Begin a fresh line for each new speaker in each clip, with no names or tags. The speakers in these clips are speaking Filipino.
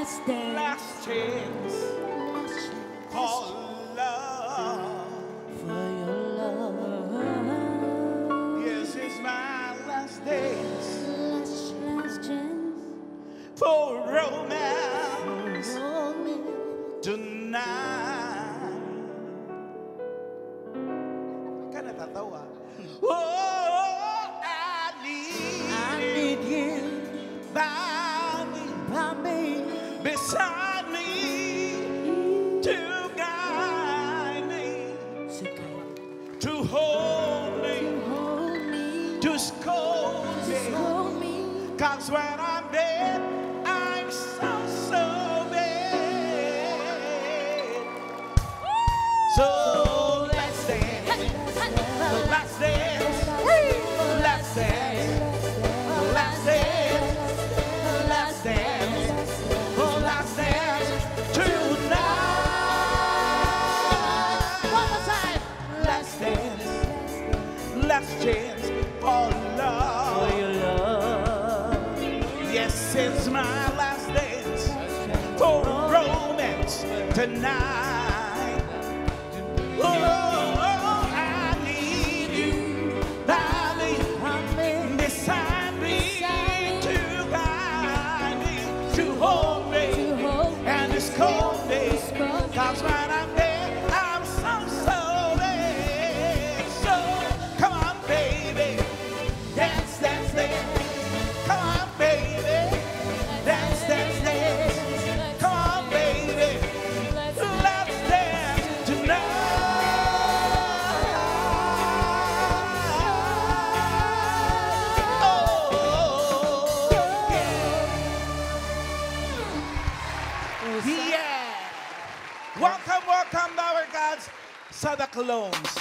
last day.
Last chance for love.
For your love.
Yes, it's my last days
Last chance.
for romance tonight. Ka natatawa. Oh, I need
you.
by me, beside me, to guide me, to hold me, to scold me. 'Cause when I'm dead, I'm so bad. So let's dance, let's dance, let's dance, let's dance, let's dance, let's dance tonight.
One more time.
Let's dance, let's chance for love. Yes, it's my last dance for romance tonight. Oh, I need you by me, beside me, to guide me, to hold me, and to scold me. 'Cause when I'm dead, I'm so bad. So come on, baby, dance, dance, dance. Come on, baby, dance, dance, dance. Come on, baby, let's dance tonight. Oh, yeah. Welcome, welcome, Power Gods, sa The Clones.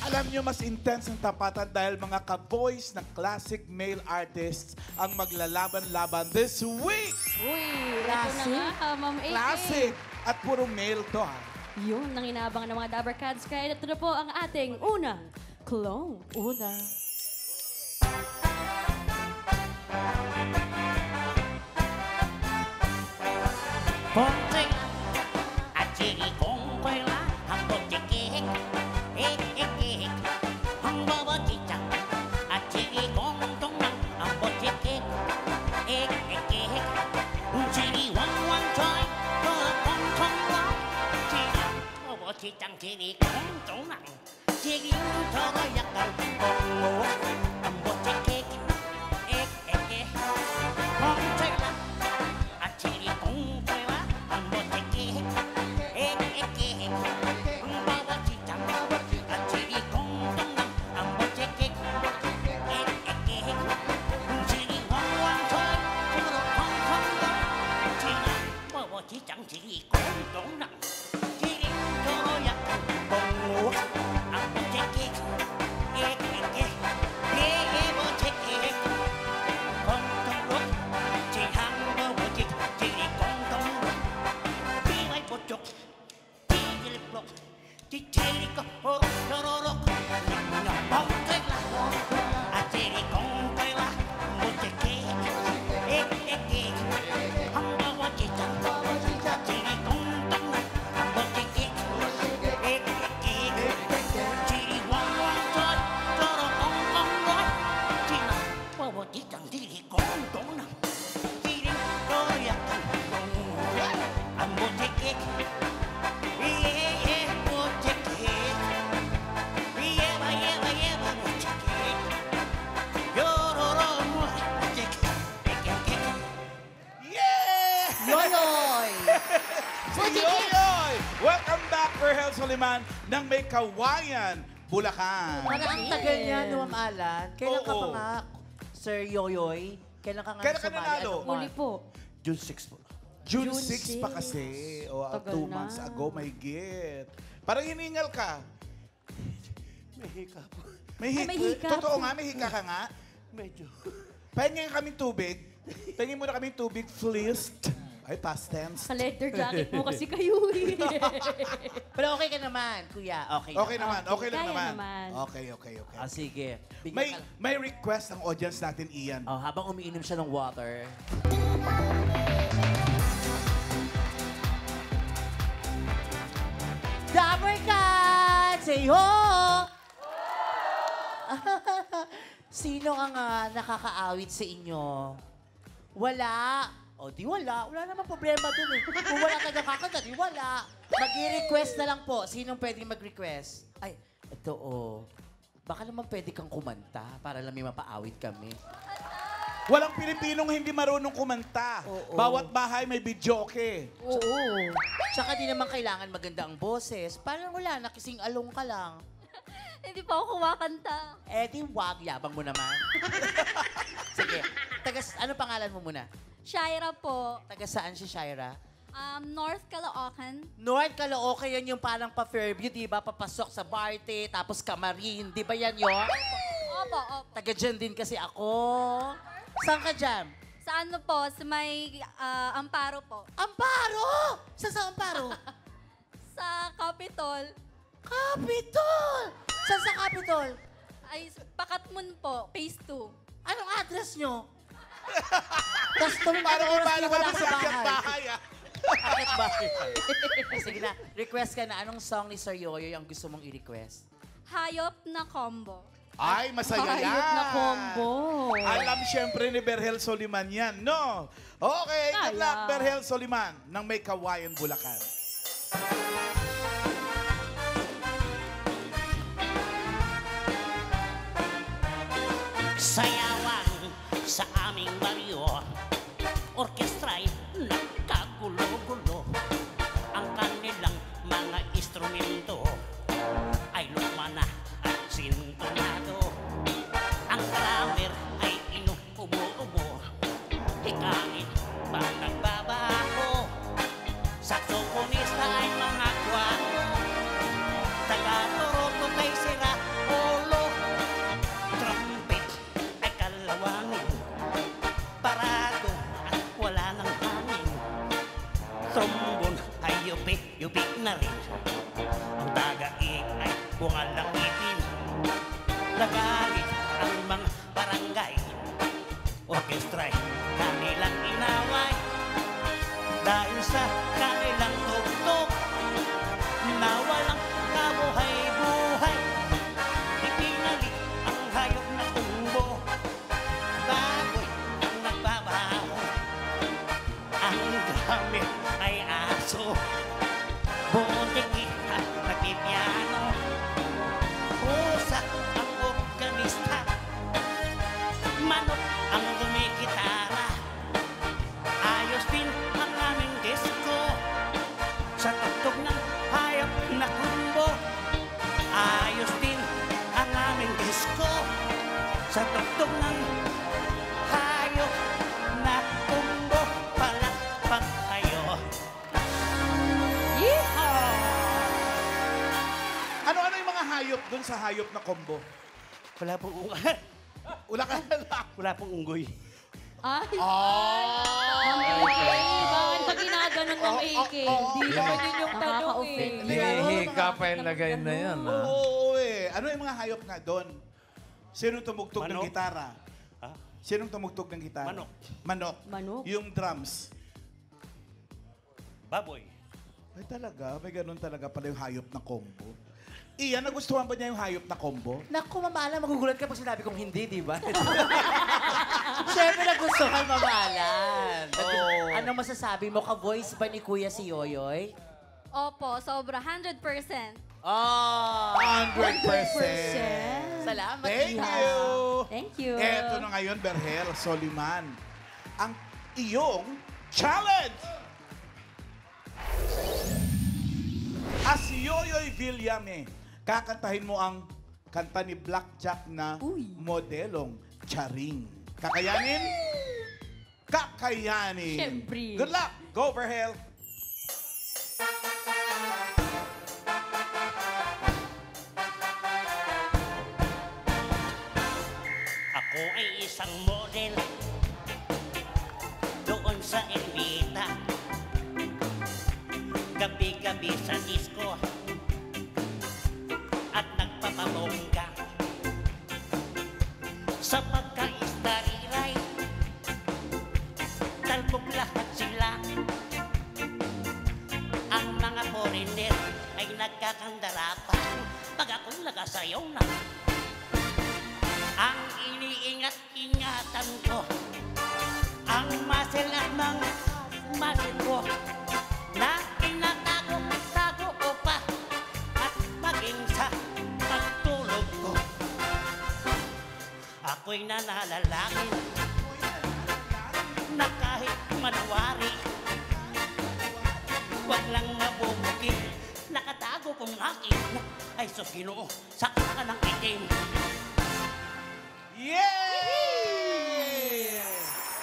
Alam nyo, mas intense ang tapatan dahil mga ka-voice ng classic male artists ang maglalaban-laban this week.
Uy, ito na nga, Ma'am AK.
Classic! At puro male to, ha?
Yun, ang inaabangan ng mga Dabber Cats. Kaya ito na po ang ating unang clone.
Una.
Ponte at sige kong ko'y ang pagkikik ang babatitak at sige kong tungang ang pagkikik sige wang wang choy kong kong lang sige babatitang sige kong tungang sige togo yakal kong ang pagkikik Ponte at sige kong ko'y ang pagkikik ang babatitak at sige kong tungang ang pagkikik sige wang wang choy kong kong lang sige babatitang sige kong tungang sige togo yakal kong ang pagkikik
Yoyoy!
Si Yoyoy! Welcome back, Perhel Soliman, ng may kawayan, Bulacan.
Parang ang tagal niya, Noam Alan. Kailan ka
Oo.
pa nga, Sir Yoyoy? Kailan ka nga
Kailan ka
sumali?
nanalo?
Anong month?
Uli po.
June 6 po.
June
June
6 pa
6.
kasi. O,
Tagal
2
na.
months ago, mahigit. Parang hiningal ka.
May hika po.
May
Ay, may hika
Totoo
po.
nga, may hika ka nga.
Medyo.
Pahingin kaming tubig. Pahingin muna kaming tubig, fleeced. Ay, past tense.
Ka-letter jacket mo kasi kayo eh.
Pero okay ka naman, kuya. Okay,
Okay naman, okay lang
Kaya
naman.
naman.
Okay, okay, okay.
Ah, sige. Bigyan
May,
ka-
may request ang audience natin, Ian.
Oh, habang umiinom siya ng water. Dabber Cats! Say ho! Sino ang nakakaawit sa inyo? Wala. O, di wala. Wala namang problema dun eh. Kung wala ka nakakanta, di wala. Mag-request na lang po. Sinong pwedeng mag-request? Ay, ito Baka naman pwede kang kumanta para lang may mapaawit kami.
Walang Pilipinong hindi marunong kumanta.
Oo.
Bawat bahay may videoke.
Oo. Tsaka di naman kailangan maganda ang boses. Parang wala, nakising along ka lang.
Hindi pa ako kumakanta.
Eh di wag, yabang mo naman. Sige. Ano pangalan mo muna?
Shaira po.
Taga saan si Shaira?
North Caloocan.
North Caloocan, yan yung parang pa-Fairview, di ba? Papasok sa Barte, tapos Camarin. Di ba yan yun?
Opo.
Taga dyan din kasi ako. Saan ka dyan?
Sa ano po? Sa may Amparo po.
Amparo! Saan sa Amparo?
Sa Capitol.
Capitol! Saan sa Capitol?
Ay, Pakatmun po. Phase 2.
Anong address nyo? Tapos tuloy na
Paano
oras
paano
di wala
ka
sa
sa
bahay.
bahay
Bakit ba? Sige na, request ka na. Anong song ni Sir Yoyoy ang gusto mong i-request?
Hayop na combo.
Ay, masaya yan.
Hayop na combo.
Alam siyempre ni Berhel Soliman yan, no? Okay, good
Kaya.
luck, Berhel Soliman, ng May Kawayan, Bulacan.
Sayawan sa aming baryo, orkestra'y nagkagulo-gulo. Ang kanilang mga instrumento ay luma na at sintonado. Ang drummer ay inuubo-ubo, hikangin pa nagbabaho. Saxophonista ay mga kwato, taga-Toronto kay sira ulo. Trumpet ay kalawangin, parado at wala nang hangin. Trombon ay yupi na rin, ang tagaig ay bungalang ngipin. Nagalit ang mga barangay, orkestra'y kanilang inaway. Dahil sa kanilang tugtog na walang kabuhay-buhay, ipinalik ang hayop na tumbo. Baboy ang nagbabaho, ang gamit ay aso. Bundiki at nagpipiano, pusa ang organista, manok ang gumikitara. Ayos din ang aming disco sa tugtog ng hayop na kumbo. Ayos din ang aming disco sa tugtog ng hayop na kumbo. Palakpak kayo.
Ano-ano yung mga hayop dun sa hayop na combo?
Wala pong
Wala ka
wala pong unggoy.
Ay,
Oh!
bakit pa ginaganon ng AK? Hindi naman yun yung tanong eh.
Hihika pa yung lagay na yan, ha?
Oo, eh. Ano yung mga hayop nga doon? Sinong tumugtog ng
Manok.
gitara?
Ha?
Sinong tumugtog ng gitara?
Manok.
Manok.
Manok.
Yung drums.
Baboy.
Ay talaga, may ganun talaga pala yung hayop na combo. Iyan, nagustuhan ba niya yung hayop na combo?
Naku, Mamala, magugulat ka pag sinabi kong hindi, di ba? Siyempre nagustuhan, Mamalan.
Oo.
Ano masasabi mo? Ka-voice ba ni Kuya si Yoyoy?
Opo, sobra. 100%.
Oh!
100%.
Salamat,
Thank
Iha.
you.
Thank you.
Eto na ngayon, Berhel Soliman. Ang iyong challenge! As Yoyoy Villame, kakantahin mo ang kanta ni Blackjack na
Uy.
Modelong Charing. Kakayanin? Kakayanin.
Siyempre.
Good luck. Go, Berhel.
Ako ay isang model doon sa Ermita. Gabi-gabi sa disco at nagpapabongga. Sa pagka-istariray, talbog lahat sila. Ang mga foreigner ay nagkakandarapan pag ako'y nakasayaw na. Ang iniingat-ingatan ko, ang muscle at mga muscle ko, na tinatago-tago ko pa, at maging sa pagtulog ko. Ako'y nananalangin na kahit Manwari, wag lang nabubukid, nakatago kong akin ay sus Ginoo, sakta ka ng itim.
Yay!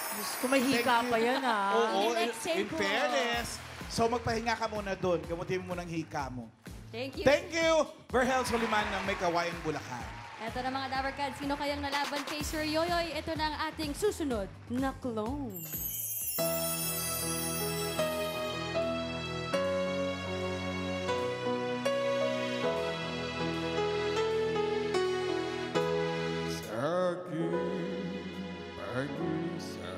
Diyos ko, may hika pa yan, ha?
Oo,
Let's say
in
po.
fairness. So magpahinga ka muna doon. Gamutin mo ng hika mo.
Thank you.
Thank you, Berhel Soliman ng May Kawayang Bulacan.
Ito na mga Dabarkads, sino kayang nalaban kay Sir Yoyoy? Ito na ang ating susunod na clone.
Sa aking pag-isa,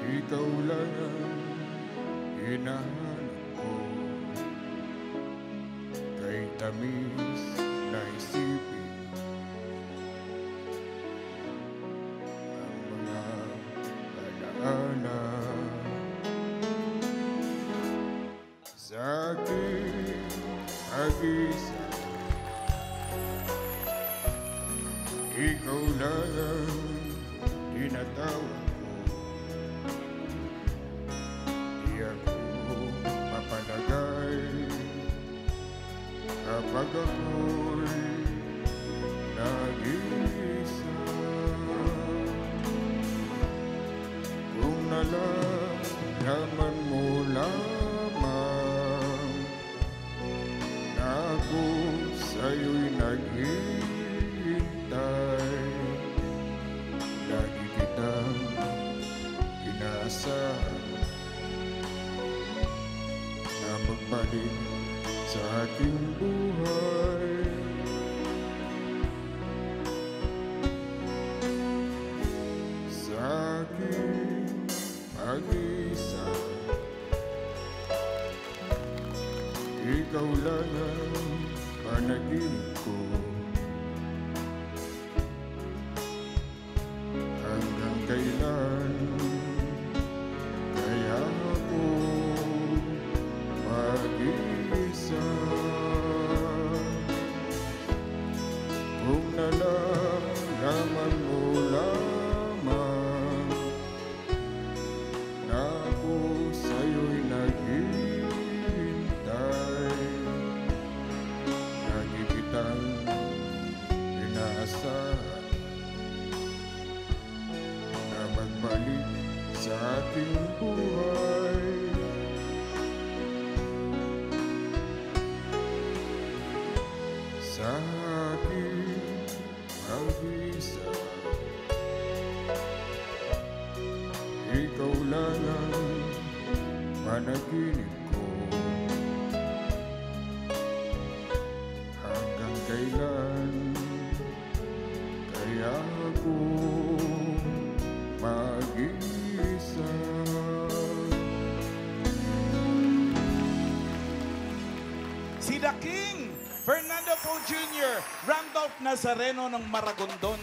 ikaw lang ang hinahanap ko. Kay tamis na isipin ang mga alaala. Sa aking pag-isa, ikaw lang ang tinatawag ko. Di ako mapalagay kapag ako'y nag-iisa. Kung nalaman mo lamang na ako sa'yo'y naghihintay, lagi kitang inaasahan na magbalik sa aking buhay. Sa aking pag-isa, ikaw lang ang panaginip ko. Hanggang kailan kaya ako mag-isa? Kung nalaman mo lamang na ako sa'yo'y naghihintay, lagi kitang inaasahan na magbalik sa aking buhay. Sa aking pag-isa, ikaw lang ang panaginip ko. Hanggang kailan kaya ako mag-isa?
Si The King, Fernando Poe Jr., Randolph Nazareno ng Maragondon,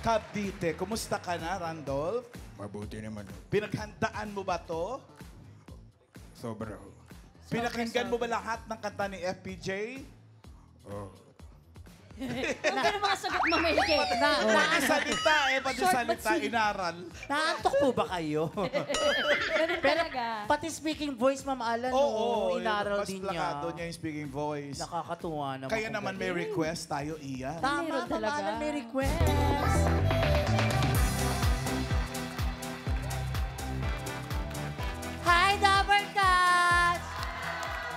Cavite. Kumusta ka na, Randolph?
Mabuti naman.
Pinaghandaan mo ba to?
Sobra.
Pinakinggan mo ba lahat ng kanta ni FPJ?
Oh.
Ang ganun mga sagot mo, Melke.
Pati salita pati
Short but
salita,
sweet.
inaral.
Naantok po ba kayo?
Ganun talaga.
Pati speaking voice, Ma'am Alan,
Oo,
inaral
mas
din
plakado
niya.
niya yung speaking voice.
Nakakatuwa naman.
Kaya
kung
naman may
galing.
request tayo, Ian.
Tama,
Meron
Ma'am
talaga.
Alan, may request. Hi, Dabarkas!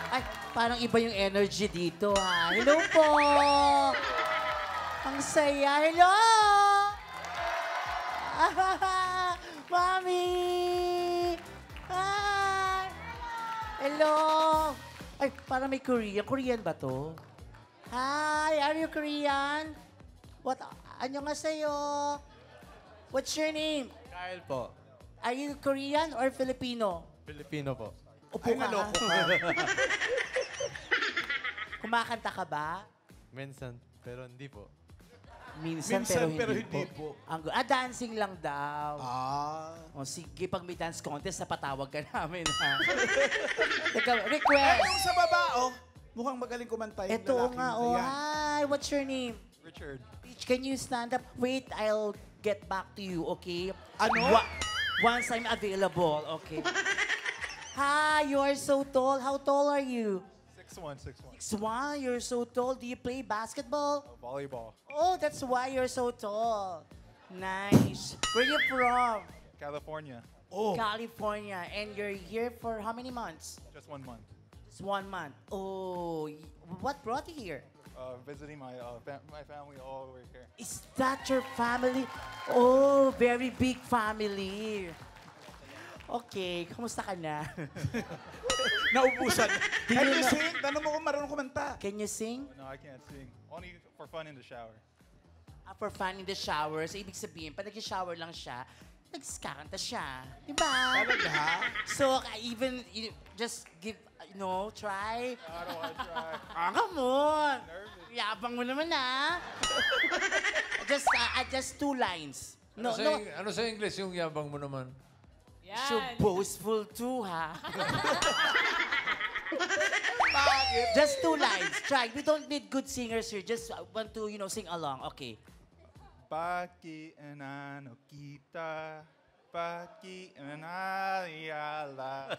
Ay, parang iba yung energy dito, ha? Hello po! Ang saya. Hello! Mami! Hi! Hello! Ay, parang may Korean. Korean ba to? Hi! Are you Korean? What? Annyeonghaseyo. What's your name?
Kyle po.
Are you Korean or Filipino?
Filipino po.
Upo
Ay,
ka.
naloko ka.
Kumakanta ka ba?
Minsan, pero hindi po.
Minsan, pero hindi po. Dancing lang daw. O sige, pag may dance contest, napatawag ka namin, ha? Teka,
Ay,
request.
yung sa baba, oh. Mukhang magaling kumanta yung
Ito
lalaking
nga,
ito.
oh.
Yan.
Hi, what's your name?
Richard.
Peach, can you stand up? Wait, I'll get back to you, okay?
Ano?
Once I'm available, okay? Hi, you are so tall. How tall are you?
6'1",
6'1", you're so tall. Do you play basketball?
Volleyball.
Oh, that's why you're so tall. Nice. Where you from?
California.
Oh.
California. And you're here for how many months?
Just 1 month.
Just 1 month. Oh, what brought you here?
Visiting my family all over here.
Is that your family? Oh, very big family. Okay, kamusta ka na?
Naubusan.
Do
Can
you
you
know-
sing? Tanong mo kung marunong kumanta.
Can you sing?
No, I can't sing. Only for fun in the shower.
For fun in the shower. So, ibig sabihin, pag nag-shower lang siya, nagskakanta siya. Diba?
Talaga, ha?
So, even, just give, try.
I don't want to try.
Come on.
Nervous.
Yabang mo naman, ha? Just 2 lines.
Ano sa English yung yabang mo naman?
So boastful too, ha? Just 2 lines. Try. We don't need good singers here. Just want to, sing along. Okay.
Pakianano kita, pakianayala.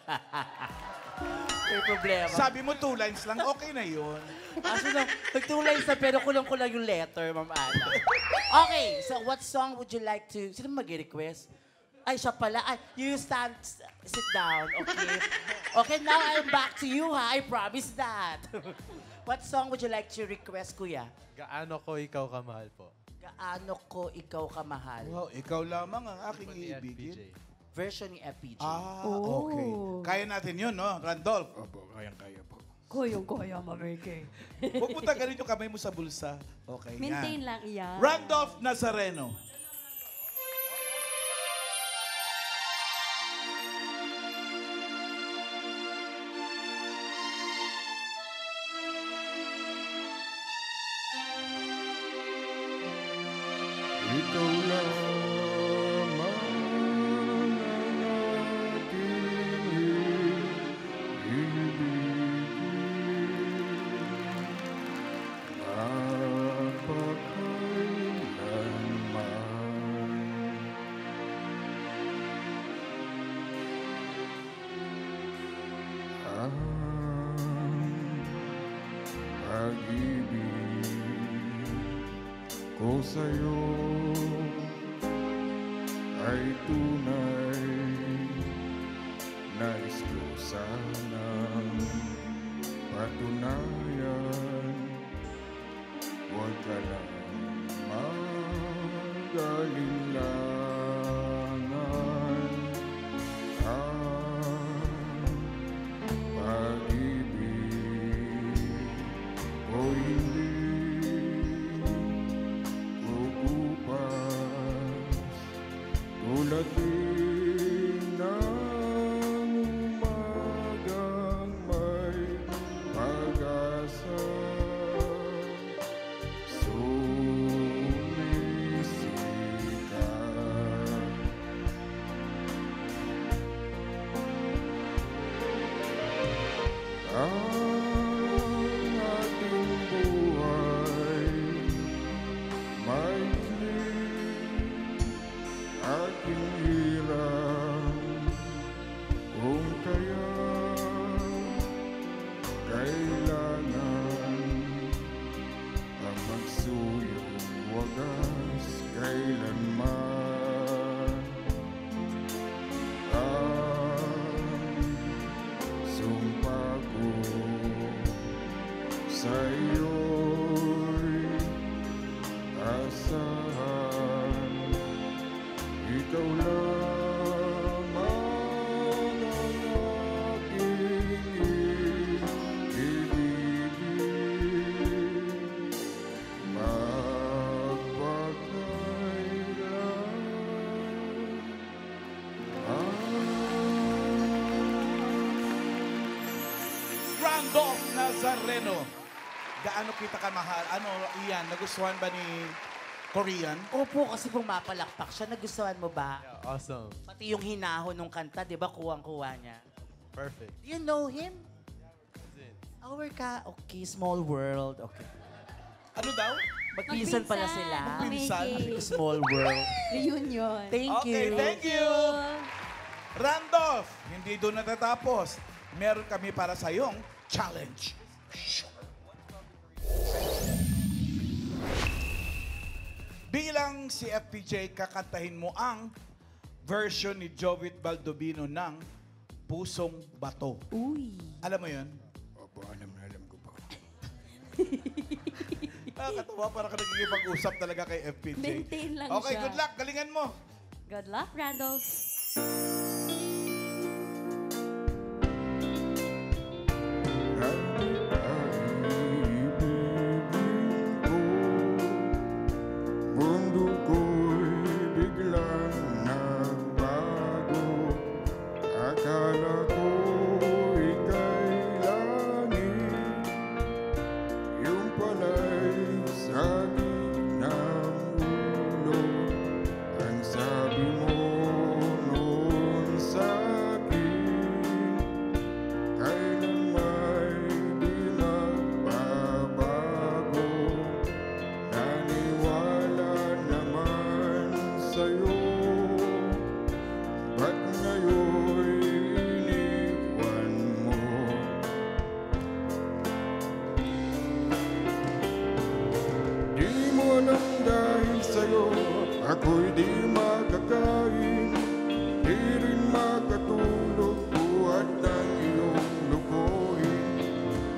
May problema.
Sabi mo 2 lines lang, okay na yun.
Kaso na, nag 2 lines na pero kulang-kulang yung letter, Ma'am Ana. Okay, so what song would you like to... Sino mag-request? Ay, siya pala. Ay, you sit down, okay? Okay, now I'm back to you, ha? I promise that. What song would you like to request, Kuya?
Gaano ko ikaw kamahal po?
Gaano ko ikaw kamahal?
Wow, ikaw lamang ang aking
Ni Ed
iibigin.
PJ.
Version ni FPG.
Okay. Kaya natin yun, no? Randolph. Opo, kayang-kaya po.
Koyong-koyo, mamigay.
Huwag mo tanggalin yung kamay mo sa bulsa. Okay,
Maintain
yan.
lang iyan.
Randolph Nazareno.
Ikaw lamang ang aking ibigin. Ang pag-ibig ko sa'yo ay tunay. Nais ko sanang patunayan. Huwag ka lang mag-alinlangan. Ang pag-ibig ko hindi kukupas. Tulad din ng umagang may pag-asa. Sumisikat ang ating buhay, maikli aking hirap. Kung kaya kailangan ang magsuyong wagas kailanman. Ang sumpa ko sa iyo'y asahan. Ikaw lamang ang aking ibigin. Magpakailan.
Randolph Nazareno. Gaano kita kamahal? Ano, Ian, nagustuhan ba ni Korean?
Opo, kasi pumapalakpak siya. Nagustuhan mo ba?
Yeah, awesome.
Pati yung hinahon ng kanta, di ba, kuwang-kuwa niya.
Perfect.
Do you know him?
That's it.
Okay, small world. Okay.
Ano daw?
Magpinsan pala sila.
Magpinsan?
Small world.
Reunion.
Thank
Okay,
you.
thank you. Randolph, hindi doon natatapos. Meron kami para sa iyong challenge. Bilang si FPJ, kakantahin mo ang version ni Jovit Baldovino ng Pusong Bato.
Uy.
Alam mo yun?
Opo, alam ko po.
Nakakatawa, parang ka nagkikipag-usap talaga kay FPJ.
Maintain lang
Okay,
siya.
good luck. Galingan mo.
Good luck, Randolph.
Mundo ko'y biglang nagbago. Akala ko ika'y langit. Yung pala'y saging ng ulo. Ang sabi mo noon sa'kin, kailan may di magbabago. Naniwala naman sa'yo, ba't ngayon'y iniwan mo? Di mo alam dahil sa'yo, ako'y di makakain, di rin makatulog, buhat ng iyong lukuhin.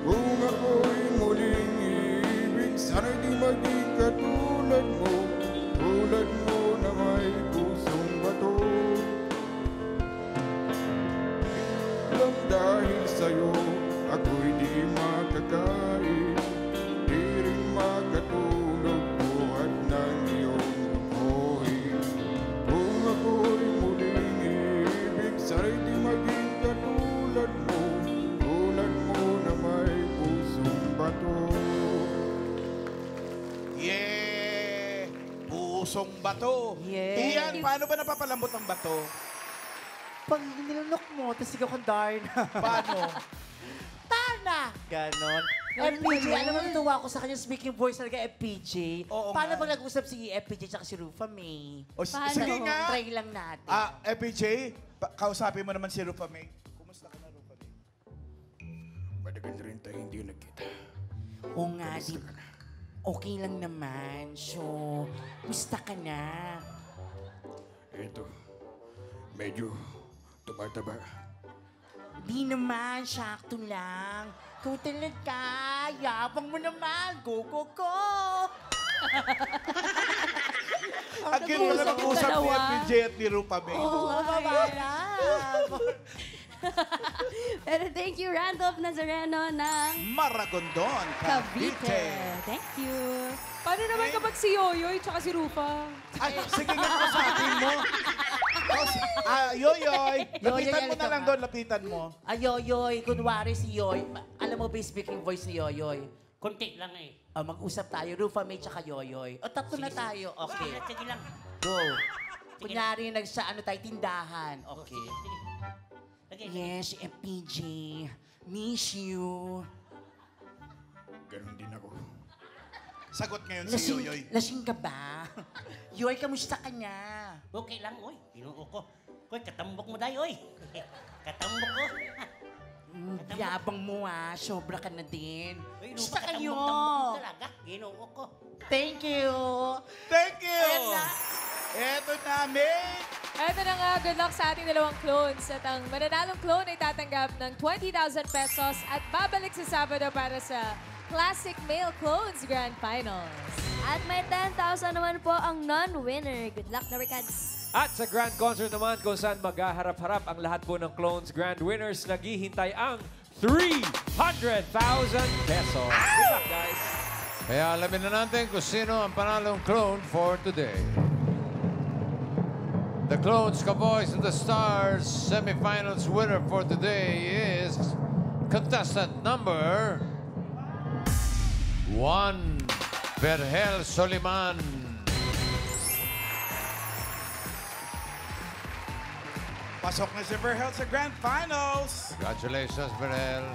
Kung ako'y muling ibig, sana'y di maging katulad mo na may pusong bato. Alam dahil sa'yo, ako'y di makakain, di rin makatulog, buhat ng iyong lukuhin. Kung ako'y muling ibig, sana'y di maging katulad mo na may pusong bato.
Yeah! Pusong bato.
Yeah.
Iyan, paano ba napapalambot ang bato?
Pag nilunok mo, tapos ikaw kang Darna.
Paano?
Darna! Ganon. FPJ, alam mo, natuwa ako sa kanya speaking voice talaga, FPJ.
Oo
Paano
nga.
pag nag-usap si FPJ tsaka si Rufa May?
O,
Paano?
sige nga.
Try lang natin.
FPJ, kausapin mo naman si Rufa May. Kumusta ka na, Rufa May?
Matagal na rin tayo hindi nagkita.
Oo nga, di okay lang naman. So, musta ka na?
Eto, medyo tumataba.
Di naman, sakto lang. Ikaw talaga, yabang mo naman. Go, go, go!
Ang ganda na mag-usap ni
dalawa.
FPJ at ni Rufa May.
Oo, babalap.
Pero thank you, Randolph Nazareno ng
Maragondon,
Cavite.
Cavite.
Thank you.
Paano naman kapag si Yoyoy tsaka si Rufa?
Ay, sige nga kausapin mo. Yoyoy, lapitan mo
halika
na lang
nga.
doon, lapitan mo.
Yoyoy, kunwari si Yoy. Alam mo ba yung speaking voice ni Yoyoy?
Kunti lang eh.
Mag-usap tayo, Rufa May tsaka Yoyoy. O, tatlo na tayo. Okay,
Sige lang.
go. Kunyari, tayo, tindahan. Okay.
Sige.
Yes, FPJ. Miss you.
Ganon din ako.
Sagot ngayon si Yoyoy.
Lasing ka ba? Yoy, kamusta ka na?
Okay lang, oy. Ginoo ko. Koy, katambok mo dahi, oy. Katambok ko.
Yabang mo sobra ka na din.
Uy,
Kamusta kayo?
katambok talaga. Ginoo ko.
Thank you.
Thank you!
Ayan na.
Eto na, May!
Eto na nga, good luck sa ating dalawang clones. At ang mananalong clone ay tatanggap ng 20,000 pesos at babalik sa Sabado para sa Classic Male Clones Grand Finals.
At may 10,000 naman po ang non-winner. Good luck, Nabarkads.
At sa Grand Concert naman kung saan maghaharap-harap ang lahat po ng Clones Grand Winners, naghihintay ang 300,000 pesos. Good luck, guys!
Kaya alamin na natin kung sino ang panalong clone for today. The Clones, Cowboys, and the Stars semifinals winner for today is contestant number 1, Berhel Soliman.
Pasok na si Berhel sa Grand Finals.
Congratulations, Berhel.